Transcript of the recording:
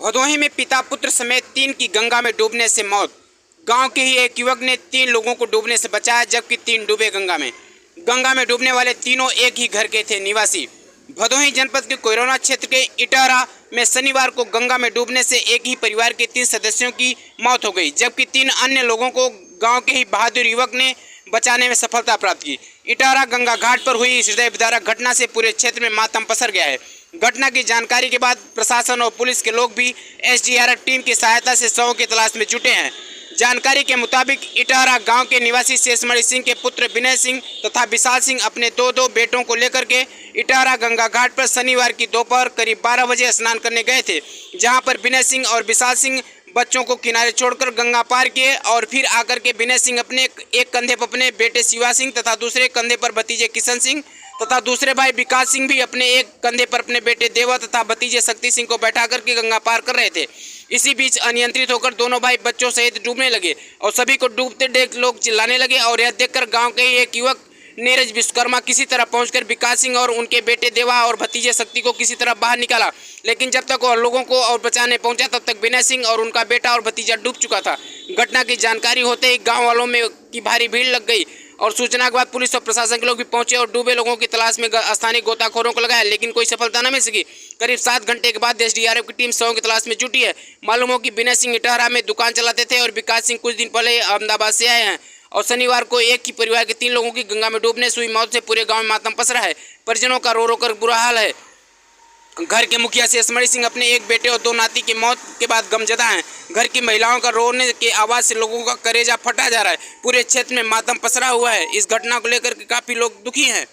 भदोही में पिता पुत्र समेत 3 की गंगा में डूबने से मौत। गांव के ही एक युवक ने 3 लोगों को डूबने से बचाया, जबकि 3 डूबे गंगा में। गंगा में डूबने वाले तीनों एक ही घर के थे निवासी। भदोही जनपद के कोयरोना क्षेत्र के इटारा में शनिवार को गंगा में डूबने से एक ही परिवार के 3 सदस्यों की मौत हो गई, जबकि 3 अन्य लोगों को गांव के ही बहादुर युवक ने बचाने में सफलता प्राप्त की। इटारा गंगा घाट पर हुई इस हृदय विदारक घटना से पूरे क्षेत्र में मातम पसर गया है। घटना की जानकारी के बाद प्रशासन और पुलिस के लोग भी एसडीआरएफ टीम की सहायता से शवों की तलाश में जुटे हैं। जानकारी के मुताबिक इटारा गांव के निवासी शेषमणि सिंह के पुत्र विनय सिंह तथा विशाल सिंह अपने दो बेटों को लेकर के इटारा गंगा घाट पर शनिवार की दोपहर करीब 12 बजे स्नान करने गए थे, जहां पर विनय सिंह और विशाल सिंह बच्चों को किनारे छोड़कर गंगा पार किए और फिर आकर के विनय सिंह अपने एक कंधे पर अपने बेटे शिवा सिंह तथा दूसरे कंधे पर भतीजे किशन सिंह तथा दूसरे भाई विकास सिंह भी अपने एक कंधे पर अपने बेटे देवा तथा भतीजे शक्ति सिंह को बैठा करके गंगा पार कर रहे थे। इसी बीच अनियंत्रित होकर दोनों भाई बच्चों सहित डूबने लगे और सभी को डूबते देख लोग चिल्लाने लगे और यह देखकर गांव के एक युवक नीरज विश्वकर्मा किसी तरह पहुंचकर विकास सिंह और उनके बेटे देवा और भतीजे शक्ति को किसी तरह बाहर निकाला, लेकिन जब तक वह लोगों को और बचाने पहुंचा तब तक विनय सिंह और उनका बेटा और भतीजा डूब चुका था। घटना की जानकारी होते ही गांव वालों में की भारी भीड़ लग गई और सूचना के बाद पुलिस और प्रशासन के लोग भी पहुंचे और डूबे लोगों की तलाश में स्थानीय गोताखोरों को लगाया, लेकिन कोई सफलता न मिल सकी। करीब 7 घंटे के बाद एसडीआरएफ की टीम शवों की तलाश में जुटी है। मालूम हो कि विनय सिंह इटारा में दुकान चलाते थे और विकास सिंह कुछ दिन पहले अहमदाबाद से आए हैं और शनिवार को एक ही परिवार के 3 लोगों की गंगा में डूबने से हुई मौत से पूरे गांव में मातम पसरा है। परिजनों का रो रो कर बुरा हाल है। घर के मुखिया शेषमणि सिंह अपने एक बेटे और 2 नाती की मौत के बाद गमजदा हैं। घर की महिलाओं का रोने के आवाज़ से लोगों का कलेजा फटा जा रहा है। पूरे क्षेत्र में मातम पसरा हुआ है। इस घटना को लेकर के काफ़ी लोग दुखी हैं।